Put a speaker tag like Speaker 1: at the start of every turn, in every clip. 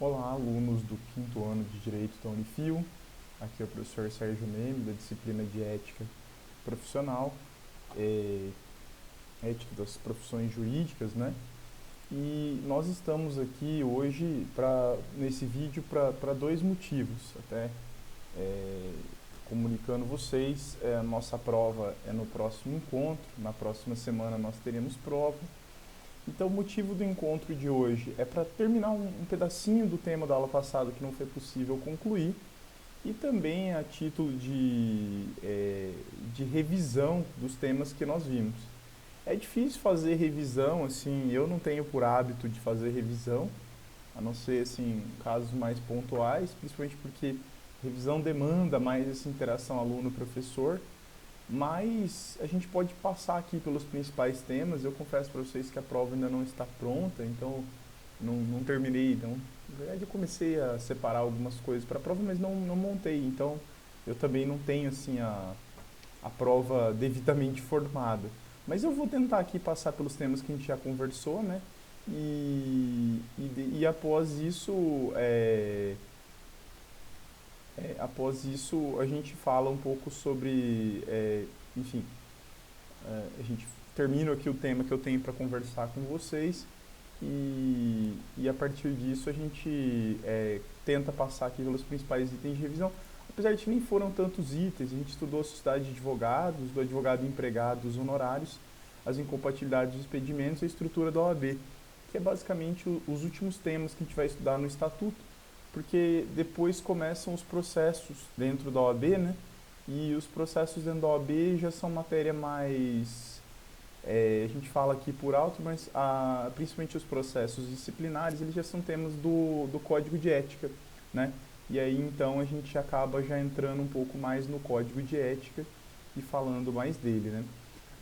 Speaker 1: Olá, alunos do quinto ano de Direito da Unifil. Aqui é o professor Sérgio Meme, da disciplina de Ética Profissional, é, Ética das Profissões Jurídicas, né? E nós estamos aqui hoje, nesse vídeo, para dois motivos, até é, comunicando vocês. A nossa prova é no próximo encontro, na próxima semana nós teremos prova. Então, o motivo do encontro de hoje é para terminar um pedacinho do tema da aula passada que não foi possível concluir e também a título de revisão dos temas que nós vimos. É difícil fazer revisão, assim, eu não tenho por hábito de fazer revisão, a não ser, assim, casos mais pontuais, principalmente porque revisão demanda mais essa interação aluno-professor, mas a gente pode passar aqui pelos principais temas. Eu confesso para vocês que a prova ainda não está pronta, então não terminei. Então, na verdade, eu comecei a separar algumas coisas para a prova, mas não montei. Então, eu também não tenho assim a prova devidamente formada. Mas eu vou tentar aqui passar pelos temas que a gente já conversou, né? E após isso, após isso, a gente fala um pouco sobre, enfim, a gente termina aqui o tema que eu tenho para conversar com vocês e a partir disso a gente tenta passar aqui pelos principais itens de revisão. Apesar de que nem foram tantos itens, a gente estudou a sociedade de advogados, do advogado empregado, os honorários, as incompatibilidades dos expedimentos e a estrutura da OAB, que é basicamente os últimos temas que a gente vai estudar no estatuto, porque depois começam os processos dentro da OAB, né? E os processos dentro da OAB já são matéria mais a gente fala aqui por alto, mas principalmente os processos disciplinares, eles já são temas do Código de Ética, né? E aí então a gente acaba já entrando um pouco mais no Código de Ética e falando mais dele, né?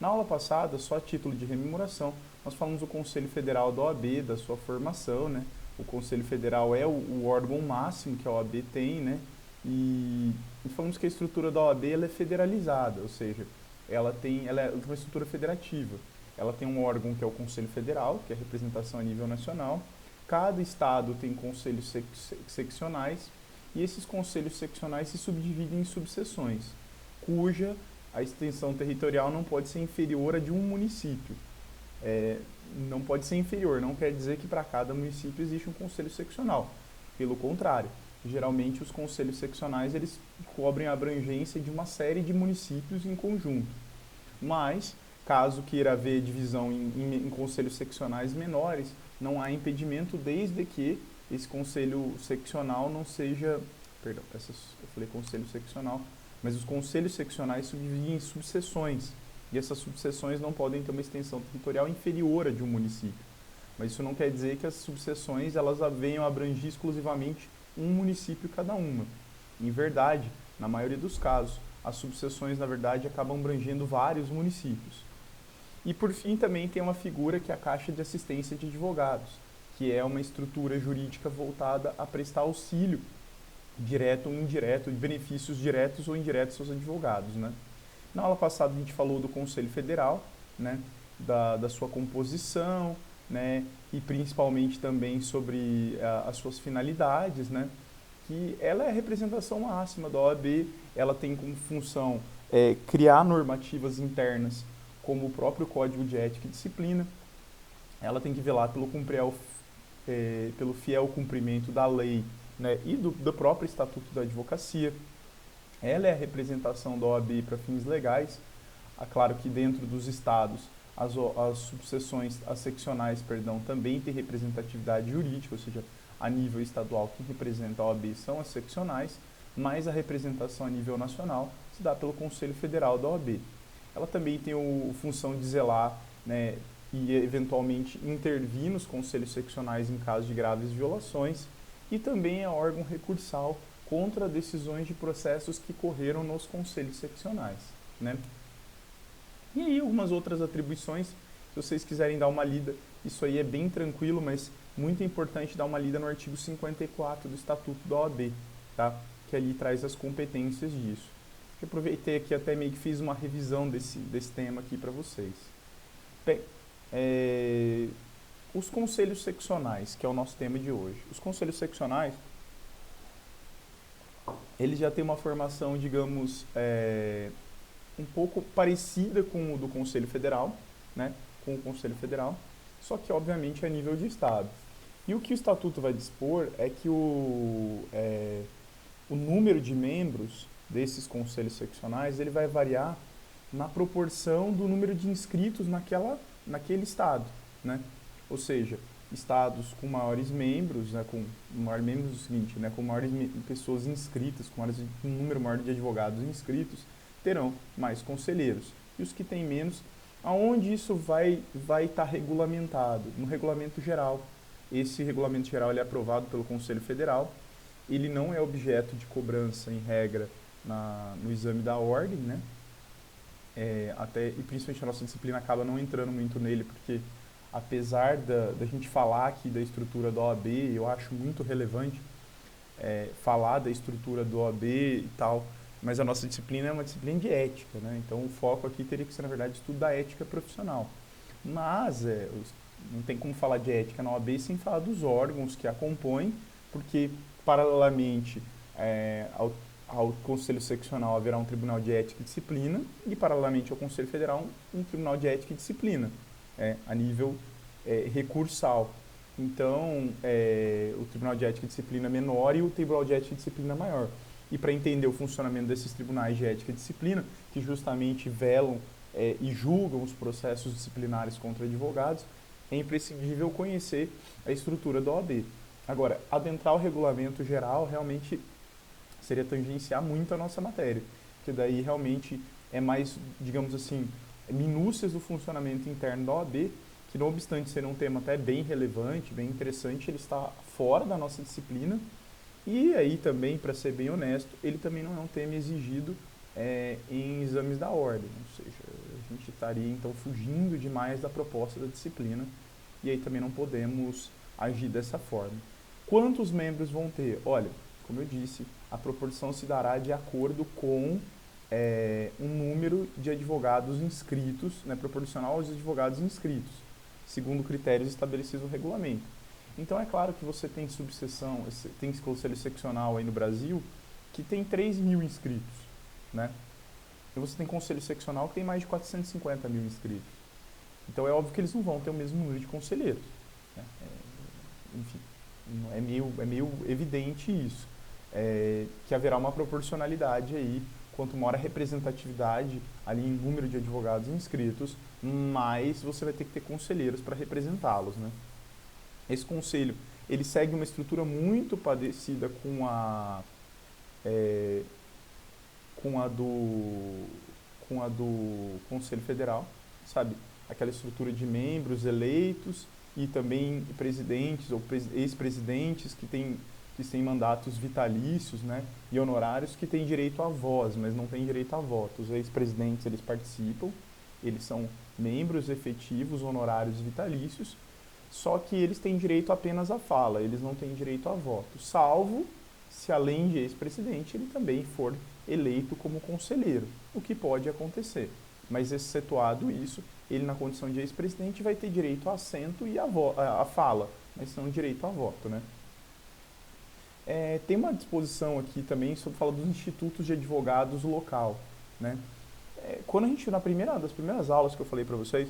Speaker 1: Na aula passada, só a título de rememoração, nós falamos do Conselho Federal da OAB, da sua formação, né? O Conselho Federal é o órgão máximo que a OAB tem, né? E falamos que a estrutura da OAB ela é federalizada, ou seja, ela é uma estrutura federativa. Ela tem um órgão que é o Conselho Federal, que é a representação a nível nacional. Cada estado tem conselhos seccionais e esses conselhos seccionais se subdividem em subseções, cuja a extensão territorial não pode ser inferior a de um município. Não pode ser inferior, não quer dizer que para cada município existe um conselho seccional. Pelo contrário, geralmente os conselhos seccionais eles cobrem a abrangência de uma série de municípios em conjunto. Mas, caso queira haver divisão em conselhos seccionais menores, não há impedimento desde que esse conselho seccional não seja... Perdão, eu falei conselho seccional, mas os conselhos seccionais subdividem em subseções. E essas subseções não podem ter uma extensão territorial inferior a de um município. Mas isso não quer dizer que as subseções elas venham abranger exclusivamente um município cada uma. Em verdade, na maioria dos casos, as subseções, na verdade, acabam abrangendo vários municípios. E por fim também tem uma figura que é a Caixa de Assistência de Advogados, que é uma estrutura jurídica voltada a prestar auxílio direto ou indireto, de benefícios diretos ou indiretos aos advogados, né? Na aula passada a gente falou do Conselho Federal, né, da sua composição, né, e principalmente também sobre as suas finalidades, né, que ela é a representação máxima da OAB, ela tem como função criar normativas internas, como o próprio Código de Ética e Disciplina, ela tem que velar pelo fiel cumprimento da lei, né, e do próprio Estatuto da Advocacia. Ela é a representação da OAB para fins legais. Claro que dentro dos estados as subseções, as seccionais, perdão, também têm representatividade jurídica, ou seja, a nível estadual quem representa a OAB são as seccionais, mas a representação a nível nacional se dá pelo Conselho Federal da OAB. Ela também tem a função de zelar, né, e eventualmente intervir nos conselhos seccionais em caso de graves violações e também é órgão recursal contra decisões de processos que correram nos conselhos seccionais, né? E aí algumas outras atribuições, se vocês quiserem dar uma lida, isso aí é bem tranquilo, mas muito importante dar uma lida no artigo 54 do Estatuto da OAB, tá? Que ali traz as competências disso. Eu aproveitei aqui até meio que fiz uma revisão desse tema aqui para vocês. Bem, os conselhos seccionais, que é o nosso tema de hoje. Os conselhos seccionais, eles já têm uma formação, digamos, um pouco parecida com o do Conselho Federal, né? Com o Conselho Federal, só que, obviamente, é a nível de Estado. E o que o Estatuto vai dispor é que o número de membros desses conselhos seccionais ele vai variar na proporção do número de inscritos naquele estado, né? Ou seja, estados com maiores membros, né, com maior membros do seguinte, né, com maiores pessoas inscritas, um número maior de advogados inscritos, terão mais conselheiros. E os que têm menos, aonde isso vai estar regulamentado? No regulamento geral. Esse regulamento geral ele é aprovado pelo Conselho Federal. Ele não é objeto de cobrança, em regra, no exame da ordem, né? E principalmente a nossa disciplina acaba não entrando muito nele, porque apesar da gente falar aqui da estrutura da OAB, eu acho muito relevante falar da estrutura do OAB e tal, mas a nossa disciplina é uma disciplina de ética, né? Então o foco aqui teria que ser, na verdade, estudo da ética profissional. Mas não tem como falar de ética na OAB sem falar dos órgãos que a compõem, porque paralelamente ao Conselho Seccional haverá um Tribunal de Ética e Disciplina e paralelamente ao Conselho Federal um Tribunal de Ética e Disciplina, a nível recursal. Então, o Tribunal de Ética e Disciplina menor e o Tribunal de Ética e Disciplina maior. E para entender o funcionamento desses tribunais de ética e disciplina, que justamente velam e julgam os processos disciplinares contra advogados, é imprescindível conhecer a estrutura da OAB. Agora, adentrar o regulamento geral realmente seria tangenciar muito a nossa matéria, porque daí realmente é mais, digamos assim, minúcias do funcionamento interno da OAB, que não obstante ser um tema até bem relevante, bem interessante, ele está fora da nossa disciplina. E aí também, para ser bem honesto, ele também não é um tema exigido em exames da ordem, ou seja, a gente estaria então fugindo demais da proposta da disciplina e aí também não podemos agir dessa forma. Quantos membros vão ter? Olha, como eu disse, a proporção se dará de acordo com um número de advogados inscritos, né, proporcional aos advogados inscritos, segundo critérios estabelecidos no regulamento. Então é claro que você tem subseção, tem conselho seccional aí no Brasil que tem 3 mil inscritos, né? E você tem conselho seccional que tem mais de 450 mil inscritos. Então é óbvio que eles não vão ter o mesmo número de conselheiros, né? Enfim, é meio evidente isso, que haverá uma proporcionalidade aí, quanto maior a representatividade ali em número de advogados inscritos, mais você vai ter que ter conselheiros para representá-los, né? Esse conselho, ele segue uma estrutura muito parecida com a do Conselho Federal, sabe? Aquela estrutura de membros eleitos e também presidentes ou ex-presidentes que têm mandatos vitalícios, né? E honorários que têm direito à voz, mas não têm direito a voto. Os ex-presidentes, eles participam, eles são membros efetivos, honorários vitalícios, só que eles têm direito apenas à fala, eles não têm direito a voto, salvo se além de ex-presidente ele também for eleito como conselheiro, o que pode acontecer. Mas excetuado isso, ele na condição de ex-presidente vai ter direito a assento e a fala, mas não direito a voto, né? Tem uma disposição aqui também sobre falar dos institutos de advogados local, né? Quando a gente, das primeiras aulas que eu falei para vocês,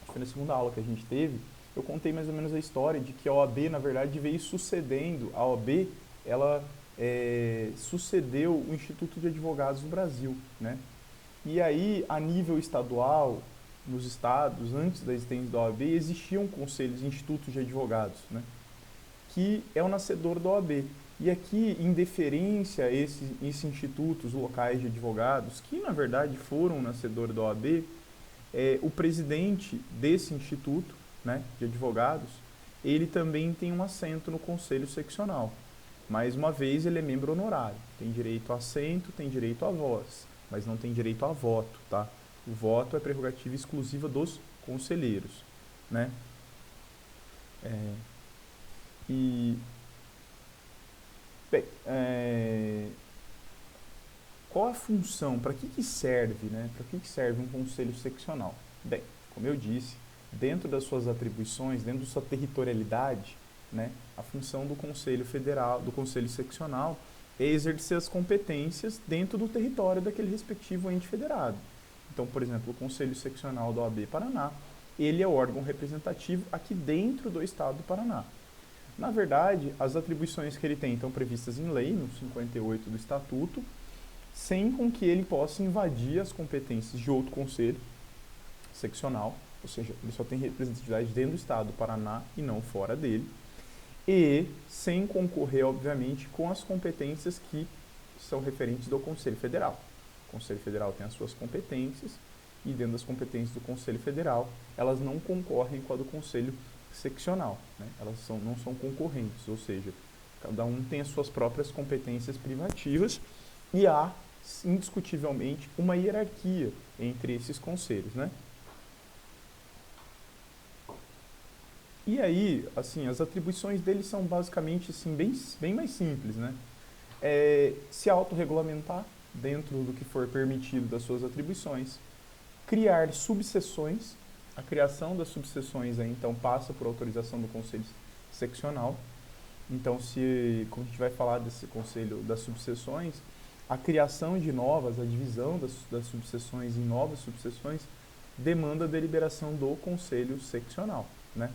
Speaker 1: foi na segunda aula que a gente teve, eu contei mais ou menos a história de que a OAB, na verdade, veio sucedendo. A OAB, ela sucedeu o Instituto de Advogados do Brasil, né? E aí, a nível estadual, nos estados, antes da existência da OAB, existiam conselhos, institutos de advogados, né? Que é o nascedor da OAB. E aqui, em deferência a esses institutos locais de advogados, que na verdade foram o nascedor da OAB, o presidente desse instituto, né, de advogados, ele também tem um assento no conselho seccional. Mais uma vez, ele é membro honorário, tem direito a assento, tem direito à voz, mas não tem direito a voto, tá? O voto é prerrogativa exclusiva dos conselheiros, né? Bem, qual a função, para que serve, né? Para que serve um conselho seccional? Bem, como eu disse, dentro das suas atribuições, dentro da sua territorialidade, né, a função do Conselho Federal, do Conselho Seccional, é exercer as competências dentro do território daquele respectivo ente federado. Então, por exemplo, o Conselho Seccional da OAB Paraná, ele é o órgão representativo aqui dentro do Estado do Paraná. Na verdade, as atribuições que ele tem estão previstas em lei, no 58 do Estatuto, sem com que ele possa invadir as competências de outro conselho seccional, ou seja, ele só tem representatividade dentro do Estado do Paraná e não fora dele, e sem concorrer, obviamente, com as competências que são referentes do Conselho Federal. O Conselho Federal tem as suas competências e dentro das competências do Conselho Federal, elas não concorrem com a do Conselho Seccional, né? Elas não são concorrentes, ou seja, cada um tem as suas próprias competências privativas e há, indiscutivelmente, uma hierarquia entre esses conselhos, né? E aí, assim, as atribuições deles são basicamente assim, bem mais simples, né? Se autorregulamentar dentro do que for permitido das suas atribuições, criar subseções, a criação das subseções aí, então passa por autorização do Conselho Seccional. Então, como a gente vai falar desse Conselho das subseções, a criação de novas, a divisão das subseções em novas subseções, demanda a deliberação do Conselho Seccional, né?